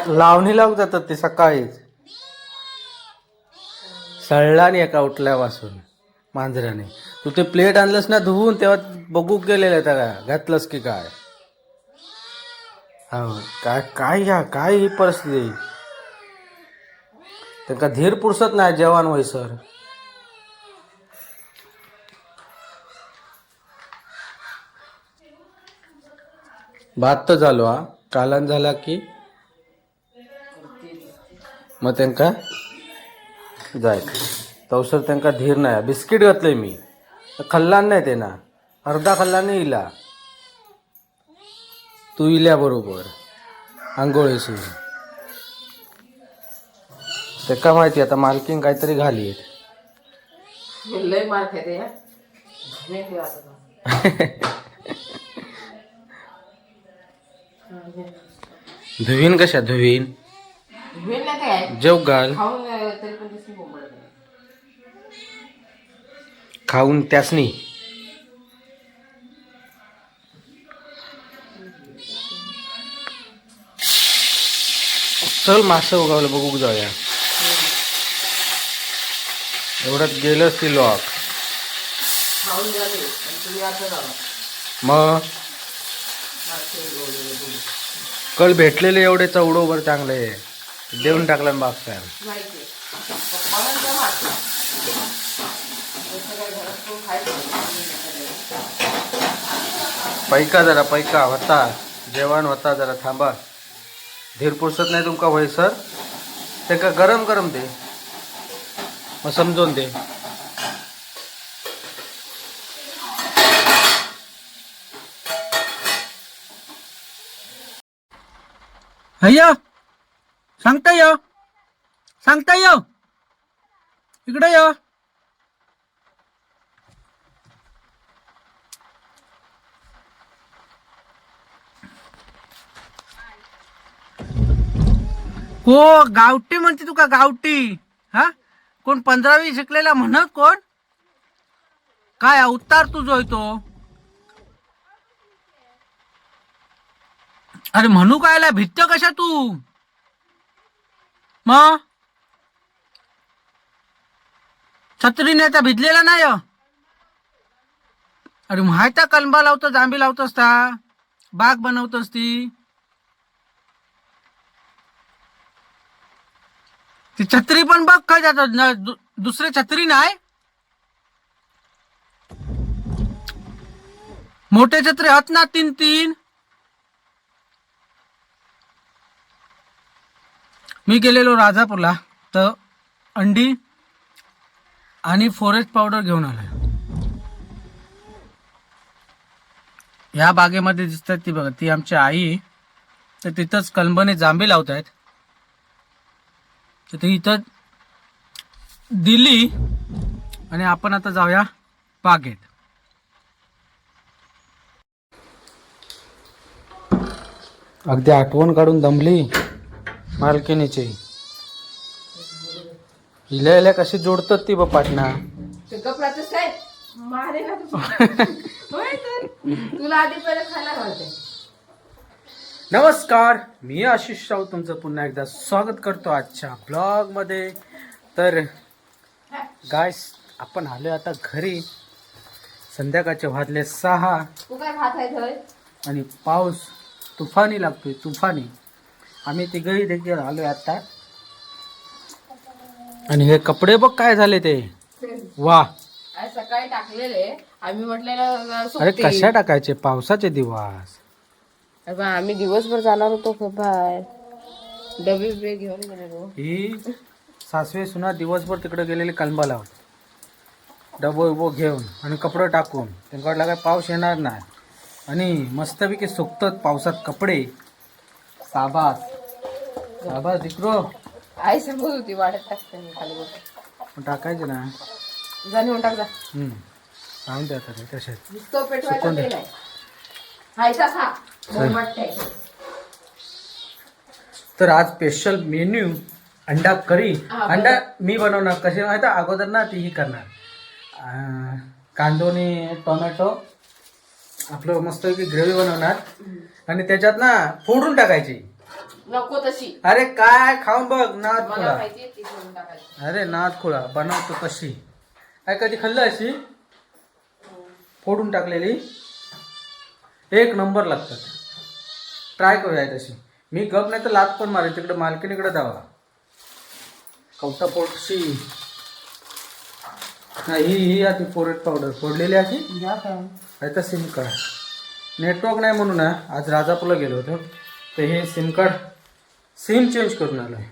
लावणी लावून जातात ते सकाळीच सळला नाही एका उठल्यापासून मांजराने. तू ते प्लेट आणलंस ना धुवून तेव्हा बघू गेलेलं त्याला घातलंस की काय. हो काय काय घ्या काय ही परिस्थिती. त्यांना धीर पुरसत नाही जेवण होय सर. भात तर झालो हा कालन झाला की मग त्यांका जायचं तवसर त्यांका धीर नाही. बिस्किट घातलंय मी खाल्ला नाही ते ना अर्धा खाल्ला नाही इला. तू इल्या बरोबर आंघोळीशी ते का माहिती आता मालकीन काहीतरी घाली. धुवीन कशा धुवीन जेव घाल खाऊन त्यासनी. चल मासं उगावलं बघू जाऊया. एवढ्यात गेलंच ती लॉक. मग कल भेटलेले एवढे चौडोबर चांगले देऊन टाकलं बाप काय. पैका जरा पैका होता जेवण होता जरा थांबा. धीर पुरसत नाही तुमका होय सर. ते का गरम गरम दे मग समजून दे. अय्या सांगता ये इकडे ये. हो गावठी म्हणते तुका गावठी. हा कोण 15वी शिकलेला म्हणत कोण काय अवतार तुझो तो. अरे म्हणू कायला भित्त कशा तू. मग छत्रीने आता भिजलेला नाही. अरे माहिती कलंबा लावतो जांबी लावतोस ता बाग बनवतोस ती. ती छत्री पण बघ काय जातात दुसरे छत्री नाही. मोठे छत्री आहेत ना 3-3. मी गेलेलो राजापूरला तर अंडी आणि फॉरेस्ट पावडर घेऊन आलोय. ह्या बागेमध्ये दिसतात ती बघा ती आमची आई. तर तिथंच कलंबाने जांबी लावत आहेत. तर ती इथं दिली आणि आपण आता जाऊया बागेत. अगदी आठवण काढून दमली मालकिनीची. हिला कशी जोडतात ती बापाटना. नमस्कार मी आशिष राऊत तुमचं पुन्हा एकदा स्वागत करतो आजच्या ब्लॉग मध्ये. तर गाइस आपण आलोय आता घरी. संध्याकाळचे वाजले 6 आणि पाऊस तुफानी लागतोय तुफानी. आम्ही तिघही देखील आलोय आता. आणि हे कपडे बघ काय झाले ते. वा सकाळी टाकलेले आम्ही म्हटलेलं. अरे कशा टाकायचे पावसाचे दिवस. आम्ही दिवसभर जाणार होतो बाहेर डबे बिबे घेऊन गेलेलो. ही सासवे सुना दिवसभर तिकडे गेलेले कलंबा लावून डबो उबो घेऊन आणि कपडे टाकून. त्यांच्याकडला काय पाऊस येणार नाही आणि मस्तपैकी सुकतात पावसात कपडे. साबास साबास दिकरो. आई सांगत होती वाढत टाकते मी खाली बघ टाकायचे ना जाणे म्हणून टाक जा. सांगून द्या आता तशात नुसतं पेटवायचं ते नाही खायचा खा. तर आज स्पेशल मेन्यू अंडा करी. हा, अंडा मी बनवणार कशी माहिती आहे? अगोदर ना ती ही करणार कांदोनी टोमॅटो आपलं मस्तपैकी ग्रेव्ही बनवणार आणि त्याच्यात ना फोडून टाकायची. नको तशी. अरे काय खाऊन बघ नाद मला खुळा. माहितीये ती करून टाकायची. अरे नाद खुळा बनवतो तशी. काय कधी खाल्लं अशी फोडून टाकलेली? एक नंबर लागतात. ट्राय करूया तशी. मी गप नाही तर लात पण मारेन तिकडे मालकीनीकडे जावा. कवटा पोटशी ही ती पोरेट पावडर फोडलेली अशी तर सिम कार्ड नेटवर्क नाही म्हणून ना आज राजापूरला गेलो होतो तर हे सिम कार्ड सिम चेंज करून आलो आहे.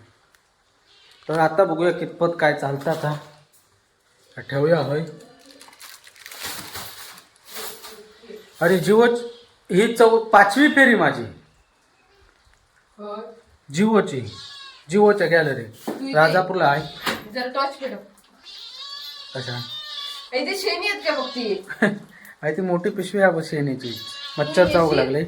तर आता बघूया कितपत काय चालतं आता ठेवूया होय. अरे ही 5वी फेरी माझी जिओच्या गॅलरी राजापूरला आहे. जर टॉर्च फिरव. कशा इथे शेणी आहेत का बघती? आहे ती मोठी पिशवी आहे शेणीची. मच्छर चावक लागले.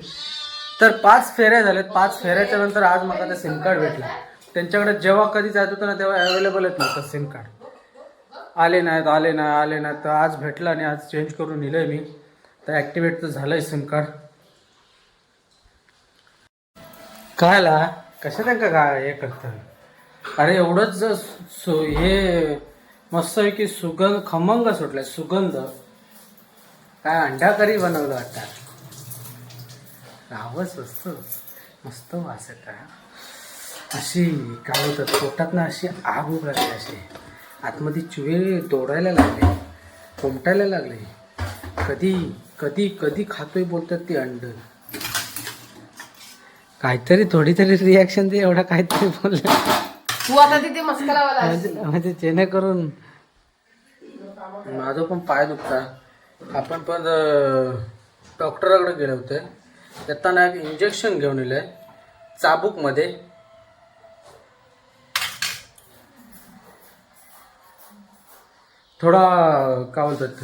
तर 5 फेऱ्या झाल्यात. 5 फेऱ्याच्या नंतर आज मला ते सिम कार्ड भेटला. त्यांच्याकडे जेव्हा कधी जात होतं ना तेव्हा अवेलेबलच नव्हतं सिम कार्ड. आले नाहीत तर आज भेटलं आणि आज चेंज करून नेलंय मी. तर ॲक्टिवेट तर झालंय सिम कार्ड. कायला कशा त्यांना काय हे करतं? अरे एवढंच हे मस्त आहे की सुगंध खमंग सुटलाय. सुगंध काय अंडा करी बनवलं आता. रावच असत मस्त वास येत. अशी काय होतं पोटात ना अशी आग उभ लागली. अशी आतमध्ये चुवे तोडायला लागले कोमटायला लागले. कधी कधी कधी खातोय बोलतात ती अंड. काहीतरी थोडी तरी रिॲक्शन दे. एवढा काहीतरी बोलले तू आता तिथे मस्का लावायला म्हणजे जेणेकरून माझं पण पाय दुखता. आपण पण डॉक्टराकडे गेले होते. त्यांना एक इंजेक्शन घेऊन येलं आहे चाबूकमध्ये. थोडा काय बोलतात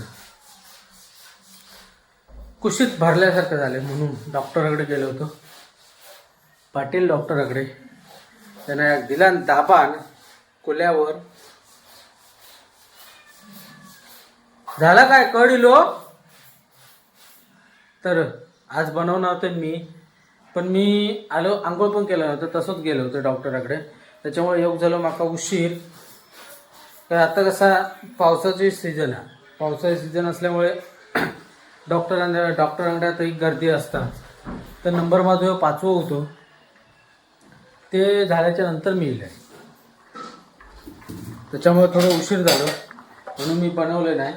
कुशीत भरल्यासारखं झालं म्हणून डॉक्टराकडे गेलो होतो. पाटील डॉक्टराकडे. त्यांना एक दिला दाबान कुल्यावर. झाला काय कळलो. तर आज बनवणार होते मी पण मी आलो आंघोळ पण केलं नव्हतं तसंच गेलो होतं डॉक्टराकडे. त्याच्यामुळे योग झालं माका उशीर. तर आता कसा पावसाची सीझन आहे. पावसाची सीझन असल्यामुळे डॉक्टरांकडे गर्दी असतात. तर नंबर माझं 5वं होतो. ते झाल्याच्या नंतर मी येईल. त्याच्यामुळे थोडं उशीर झालं म्हणून मी बनवलं नाही.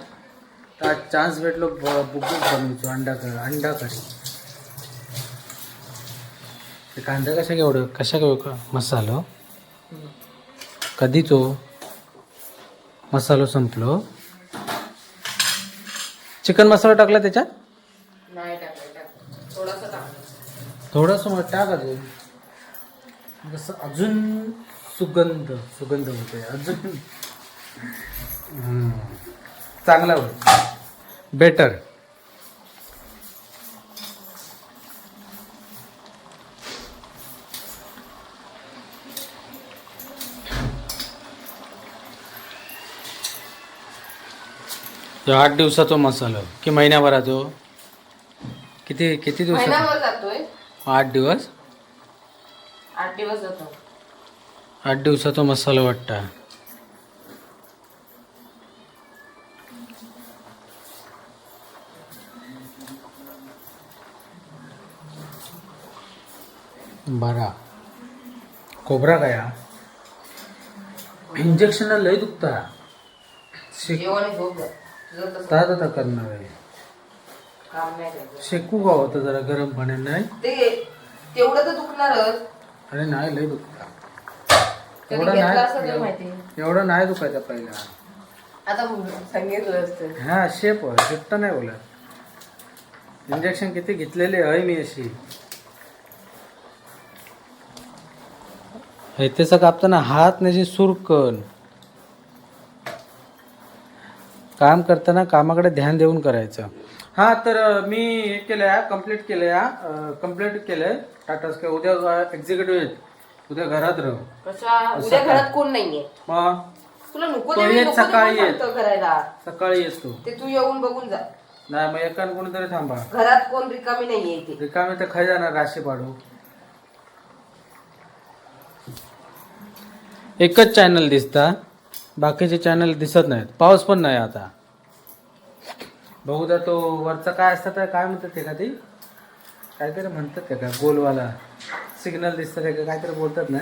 तर चान्स भेटलो बुकच बनवायचो अंडा करी. ते कांदा कशा घेऊ का मसालो कधी तो मसालो संपलो. चिकन मसाला टाकला त्याच्यात. नाही टाकायचं. थोडासा टाक. थोडंसं मग टाक अजून. जसं अजून सुगंध होतोय अजून चांगला होईल बेटर. तो 8 दिवसाचा मसाला की महिन्याभराचो किती दिवसाचा? महिनाभर जातोय. 8 दिवस. 8 दिवस जातो. 8 दिवसाचा मसाला वाटता. बरा कोबरा गया. इंजेक्शन लय दुखता. जेवण झोप जा. तुझं तसं आता करणार आहे. काम नाही करायचं. शेकू का होतं जरा गरम पाण्याने. नाही तेवढं तर दुखणारच. अरे नाही लय दुखता. कधी घेतलं असं तुला माहिती. एवढं नाही दुखायचं पहिला. आता सांगितलं असतं. हा शेप शिफ्ट नाही बोला. इंजेक्शन किती घेतलेले आहे मी अशी. त्याचं कापताना हात नाही सुरकन. काम करताना कामाकडे ध्यान देऊन करायचं. हा तर मी हे कम्प्लीट केलंय टाटा स्काय. उद्या एक्झिक्युटिव्ह आहेत उद्या घरात राहू. कशा उद्या घरात कोण नाहीये. मग तुला नको तो ते येत नको सकाळी ते येत. सांगतो करायला. सकाळी येतो. ते तू येऊन बघून जा. नाही मग एकान कोणीतरी थांबा. घरात कोण रिकामी नाहीये इथे. रिकामी तर खाई जाणार राशी पाडू. एकच चॅनल दिसता, बाकीचे चॅनल दिसत नाहीत. पाऊस पण नाही आता. बहुधा तो वरचा काय असतात काय म्हणतात ते का, ती काहीतरी म्हणतात का गोलवाला सिग्नल दिसतात का काहीतरी बोलतात ना.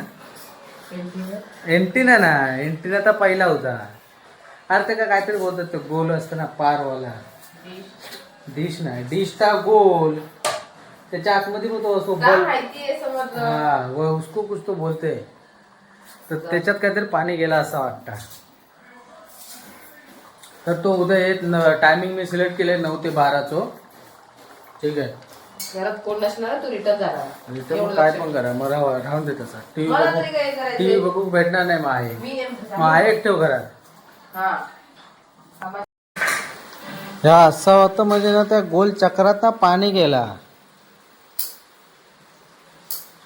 एंटीना ना, एंटीना तर पहिला होता. अरे ते का काहीतरी बोलतात, तो गोल असतं ना पारवाला. डिश नाही, डिशचा गोल त्याच्या आतमध्ये मग तो असतो बल्ब. हा वो उसको कुछ तो बोलते. तर त्याच्यात काहीतरी पाणी गेला असं वाटतं. तर तो उद्या येत. टायमिंग मी सिलेक्ट केले 9 ते 12 ठीक आहे. घरात कोण नसणार तू रिटर्न जाणार. आणि ते मग काय पण करा, मग राहून दे तसा. मला तरी काय करायचं. टीव्ही बघू भेटणार नाही. मग आहे, मी मग आहे एक ठेव घरात. हा ह्या असं होतं म्हणजे ना, त्या गोल चक्रात ना पाणी गेला.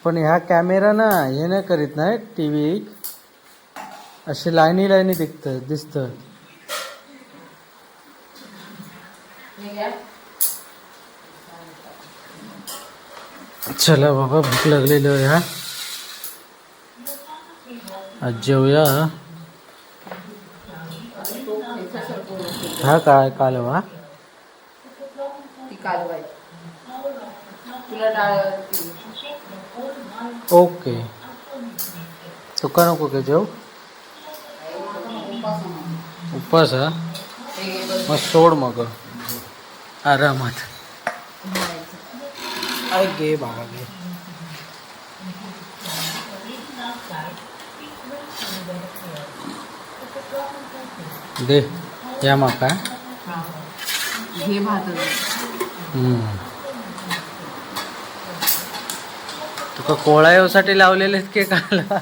पण ह्या कॅमेरा ना हे नाही करीत नाही. टीव्ही अशी लाईनी लाईनी दिसत. चला बाबा, भूक लागलेली आहे. ह्या आज जेवूया. हा काय कालवा ती कालवाय तुला डाळ. ओके. तुका नको का जेव. उपवास हा मग सोड मग आरामात. अरे घे बाबा घे. दे या माका. घे भात. तुका कोळा येऊसाठी लावलेले के काला.